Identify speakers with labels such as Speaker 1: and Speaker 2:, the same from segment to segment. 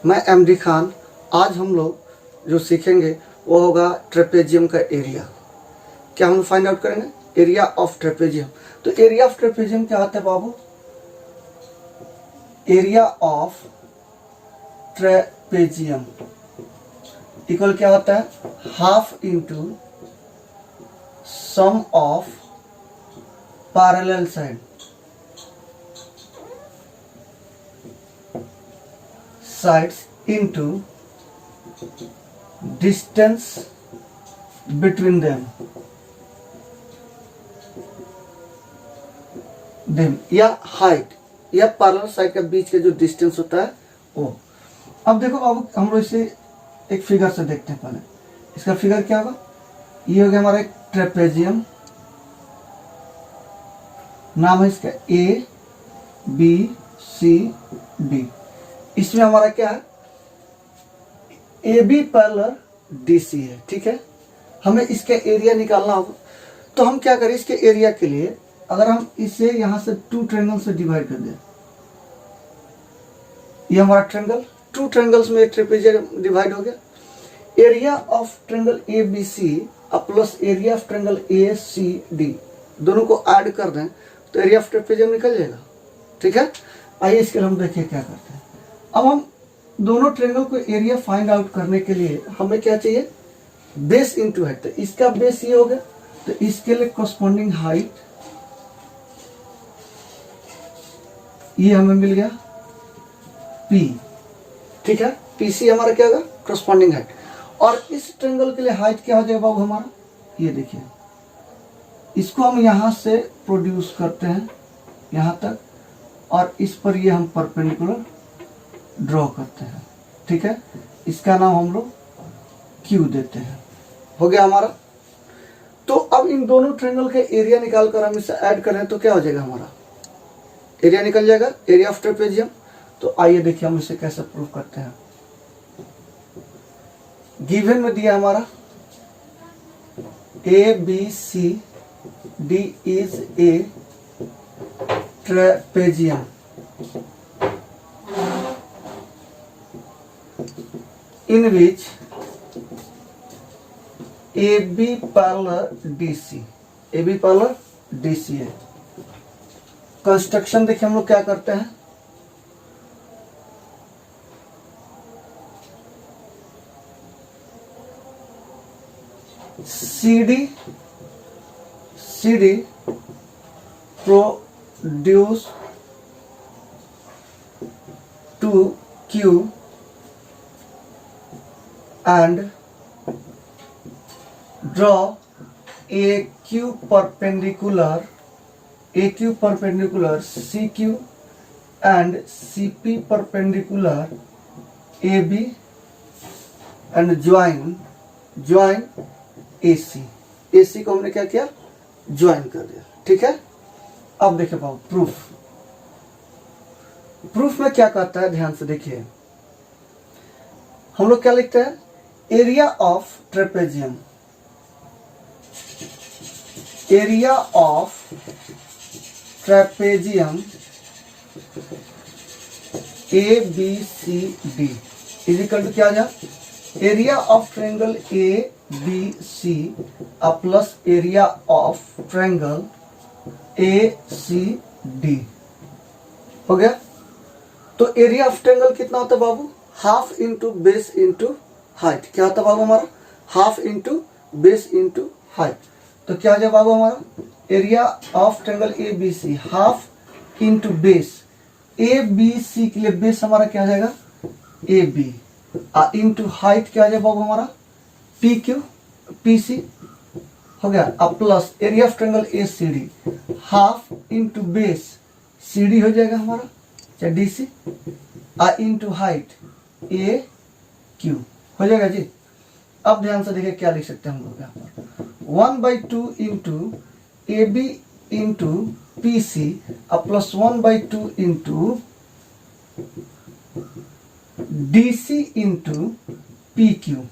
Speaker 1: मैं एमडी खान। आज हम लोग जो सीखेंगे वो होगा ट्रेपेजियम का एरिया। क्या हम फाइंड आउट करेंगे? Area of trapezium. तो एरिया ऑफ ट्रेपेजियम क्या होता है बाबू? एरिया ऑफ ट्रेपेजियम इक्वल क्या होता है? Half into sum of parallel sides into distance between them या हाइट या पैरेलल साइड के बीच के जो डिस्टेंस होता है वो। अब देखो बाबू, हम लोग इसे एक फिगर से देखते हैं। पहले इसका फिगर क्या होगा? ये हो गया हमारा एक ट्रेपेजियम, नाम है इसका ए बी सी डी। इसमें हमारा क्या है? A B parallel D C है, ठीक है। हमें इसका एरिया निकालना होगा, तो हम क्या करें? इसके एरिया के लिए अगर हम इसे यहां से टू ट्रायंगल से डिवाइड कर दें, ये हमारा ट्रायंगल, टू ट्रायंगल्स में एक ट्रेपेजियम डिवाइड हो गया। Area of triangle A B C plus area of triangle A C D दोनों को ऐड कर दें तो एरिया ऑफ ट्रेपेजियम निकल जाएगा, ठीक है। आइए इसके लिए हम देखिए क्या करते हैं। अब हम दोनों ट्रायंगल को एरिया फाइंड आउट करने के लिए हमें क्या चाहिए? Base into height. तो इसका बेस ये हो गया, तो इसके लिए कॉरस्पॉन्डिंग हाइट ये हमें मिल गया P, ठीक है। PC हमारा क्या होगा? Corresponding height. और इस ट्रायंगल के लिए हाइट क्या हो जाएगा बाबू हमारा? ये देखिए, इसको हम यहां से प्रोड्यूस करते हैं यहां तक, और इस पर ये हम परपेंडिकुलर ड्रॉ करते हैं, ठीक है। इसका नाम हम लोग Q देते हैं। हो गया हमारा। तो अब इन दोनों ट्रायंगल के एरिया निकालकर हम इसे ऐड करें तो क्या हो जाएगा? हमारा एरिया निकल जाएगा, एरिया ऑफ ट्रेपेजियम। तो आइए देखिए हम इसे कैसे प्रूव करते हैं। गिवन में दिया हमारा A B C D is a trapezium in which AB parallel DC, AB parallel DC है। कंस्ट्रक्शन देखिए हम लोग क्या करते हैं। CD produce to Q and draw AQ perpendicular CQ and CP perpendicular AB and join AC को हमने क्या किया? ज्वाइन कर दिया, ठीक है। अब देखिए बाबू प्रूफ में क्या कहता है, ध्यान से देखिए। हम लोग क्या लिखते हैं? Area of trapezium, area of trapezium A B C D is equal to क्या आ जाए? Area of triangle A B C plus area of triangle A C D. हो गया। तो एरिया ऑफ ट्रायंगल कितना होता है बाबू? Half into base into height. क्या होता है बाबू हमारा? Half into base into height. तो क्या हो जाए बाबू हमारा? Area of triangle A B C half into base, A B C के लिए बेस हमारा क्या आ जाएगा? ए बी इंटू हाइट क्या आ जाएगा बाबू हमारा? P Q P C. हो गया। अब plus area of triangle A C D half into base C D हो जाएगा हमारा, चाहे D C into height A Q हो जाएगा जी। अब ध्यान से देखिए क्या लिख सकते हैं हम लोग यहाँ पर 1/2 into A B into P C plus 1/2 into D C into P Q.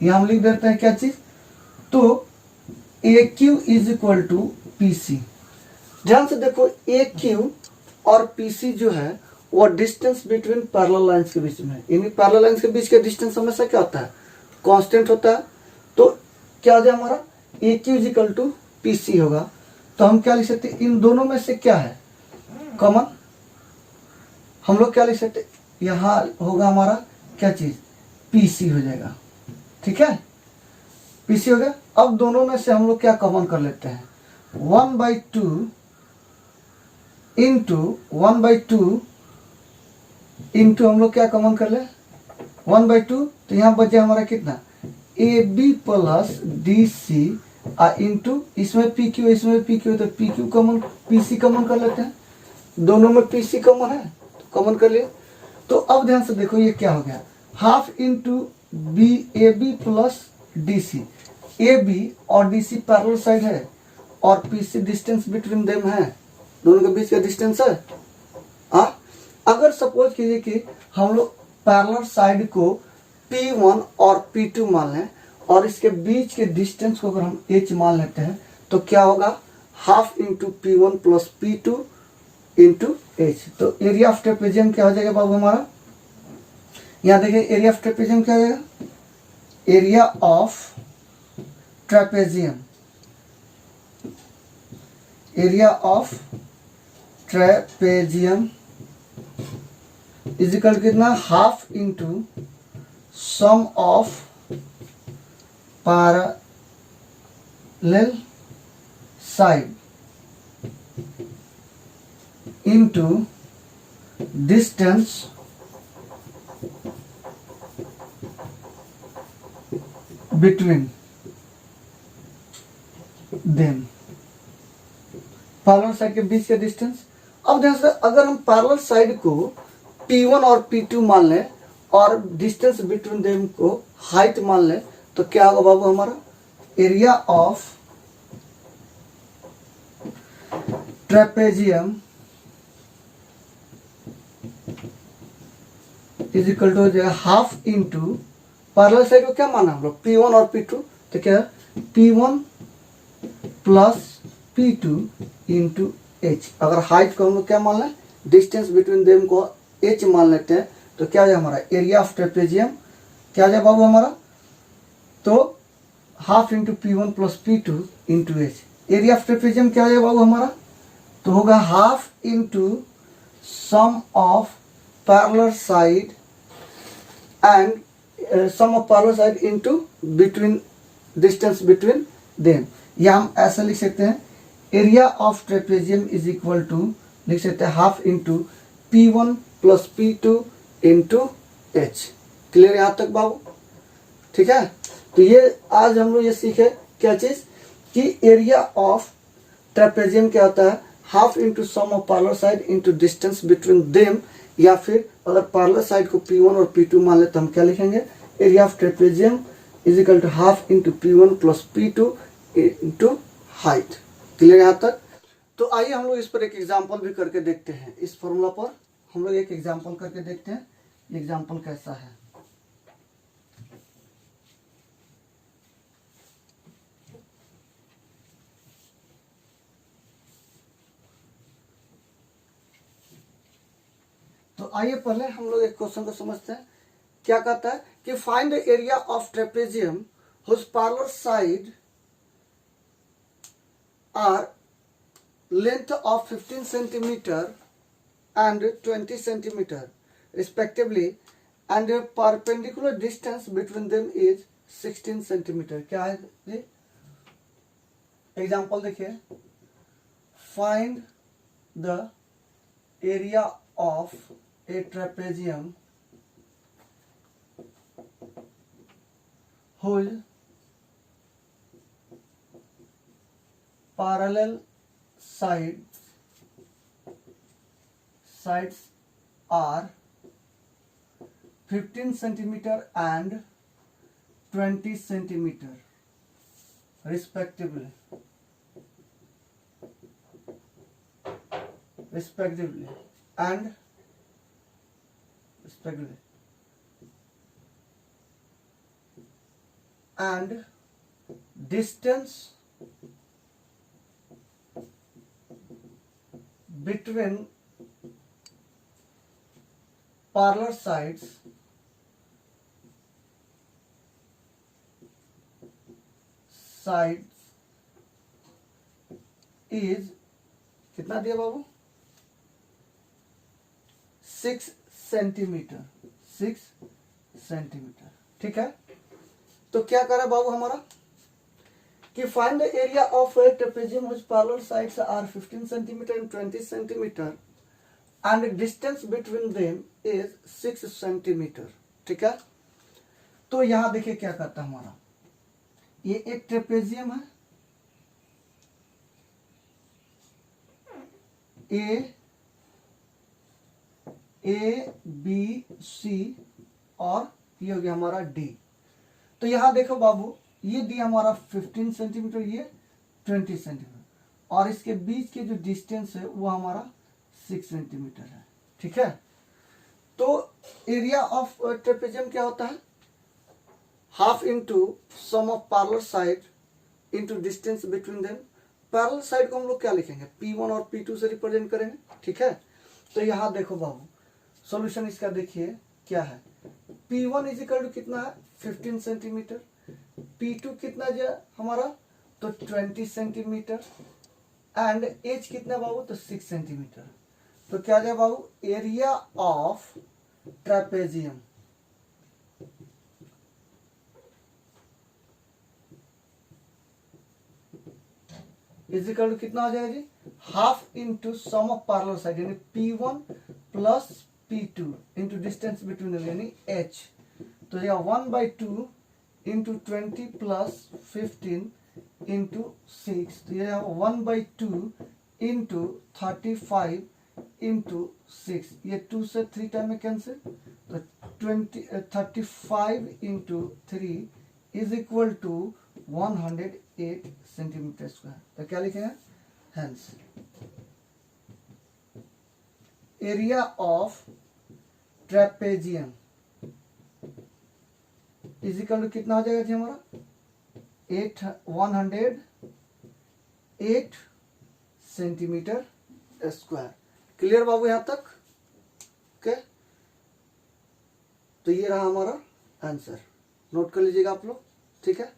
Speaker 1: यहां हम लिख देते हैं क्या चीज? तो A Q is equal to P C. ध्यान से देखो, ए क्यू और पी सी जो है वो डिस्टेंस बिटवीन पैरेलल लाइंस के बीच में, यानी पैरेलल लाइंस के बीच का डिस्टेंस हमेशा क्या होता है, कांस्टेंट होता है। तो क्या हो जाए हमारा A Q is equal to P C होगा। तो हम क्या लिख सकते हैं, इन दोनों में से क्या है कॉमन, हम लोग क्या लिख सकते, यहाँ होगा हमारा क्या चीज, पी सी हो जाएगा, ठीक है, पी सी हो गया। अब दोनों में से हम लोग क्या कॉमन कर लेते हैं, 1/2 इंटू 1/2 इंटू हम लोग क्या कॉमन कर ले 1/2, तो यहाँ बचे हमारा कितना, A B plus D C into इसमें पी क्यू, इसमें पी क्यू, तो P Q common, P C common कर लेते हैं, दोनों में पी सी कॉमन है तो कॉमन कर लिए। तो अब ध्यान से देखो ये क्या हो गया, half into B A B plus D C, A B और डी सी पैरेलल साइड है और P C distance between them है, दोनों के बीच का डिस्टेंस है। अगर सपोज कीजिए कि हम लोग पैरेलल साइड को P1 और P2 मान लें और इसके बीच के डिस्टेंस को अगर हम h मान लेते हैं तो क्या होगा, half into P1 plus P2 into H. तो एरिया ऑफ ट्रेपेजियम क्या हो जाएगा बाबू हमारा, यहाँ देखिए एरिया ऑफ ट्रेपेजियम क्या हो जाएगा, area of trapezium, area of trapezium is equal कितना, half into sum of parallel side into distance between them, parallel side के बीच का डिस्टेंस। अब ध्यान से अगर हम पैरेलल साइड को P1 और P2 मान लें और डिस्टेंस बिटवीन देम को हाइट मान लें तो क्या होगा बाबू हमारा, area of trapezium is equal to हो जाएगा हाफ इंटू पैरेलल साइड को क्या माना हम लोग P1 और P2, तो क्या है P1 plus P2 into H. अगर हाइट को हम लोग क्या मान लें, डिस्टेंस बिटवीन देम को h मान लेते हैं तो क्या हो जाए हमारा एरिया ऑफ ट्रेपेजियम, क्या हो जाए बाबू हमारा, तो half into P1 plus P2 into H. Area of trapezium क्या हो जाए बाबू हमारा, तो होगा half into sum of parallel side and sum of parallel side into between distance between them. या हम ऐसा लिख सकते हैं, area of trapezium is equal to लिख सकते हैं half into P1 plus P2 into H. Clear यहाँ तक बाबू, ठीक है। तो ये आज हम लोग ये सीखे क्या चीज कि एरिया ऑफ ट्रेपेजियम क्या होता है, half into sum of parallel side into distance between them, या फिर अगर पैरेलल साइड को P1 और P2 मान ले तो हम क्या लिखेंगे, area of trapezium is equal to half into P1 plus P2 into height. Clear यहाँ तक। तो आइए हम लोग इस पर एक एग्जाम्पल भी करके देखते हैं, इस फॉर्मूला पर हम लोग एक एग्जाम्पल करके देखते हैं, एग्जाम्पल कैसा है। तो आइए पहले हम लोग एक क्वेश्चन को समझते हैं। क्या कहता है कि find the area of trapezium whose parallel side are length of 15 centimeter and 20 centimeter respectively and the perpendicular distance between them is 16 centimeter। क्या है जी, एग्जाम्पल देखिए, find the area of a trapezium whose parallel sides are 15 centimeter and 20 centimeter respectively and distance between parallel sides is कितना दिया बाबू 6 centimetre 6 centimetre. ठीक है, तो क्या करा बाबू हमारा कि find the area of a trapezium which parallel sides are 15 centimetre and 20 centimetre and distance between them is 6 centimetre. ठीक है, तो यहां देखिए क्या करता है हमारा, ये एक ट्रेपेजियम है, ए बी सी और ये हो गया हमारा डी। तो यहां देखो बाबू, ये डी हमारा 15 सेंटीमीटर, ये 20 सेंटीमीटर और इसके बीच के जो डिस्टेंस है वो हमारा 6 सेंटीमीटर है। ठीक है, तो एरिया ऑफ ट्रेपेजियम क्या होता है, half into sum of parallel side into distance between them. Parallel side को हम लोग क्या लिखेंगे, P1 और P2 से रिप्रेजेंट करेंगे। ठीक है, तो यहां देखो बाबू सॉल्यूशन इसका देखिए क्या है, P1 इज इक्वल टू कितना है 15 सेंटीमीटर, P2 कितना जो हमारा तो 20 सेंटीमीटर एंड H कितना बाबू तो 6 सेंटीमीटर। तो क्या जाए बाबू, area of trapezium is equal to कितना हो जाएगा जी, half into sum of parallel side यानी P1 plus P2 into distance between यानी H। तो यह 1/2 इंटू 20 प्लस 15 इंटू 6, तो यह 1/2 इंटू 35 इंटू 6, ये 2 से 3 टाइम में कैंसिल, तो 35 into 3 is equal to 108 centimetre square. तो क्या लिखेंगे, hence area of trapezium is equal to कितना हो जाएगा जी हमारा 108 सेंटीमीटर स्क्वायर। क्लियर बाबू यहां तक? ओके, तो ये रहा हमारा आंसर, नोट कर लीजिएगा आप लोग। ठीक है।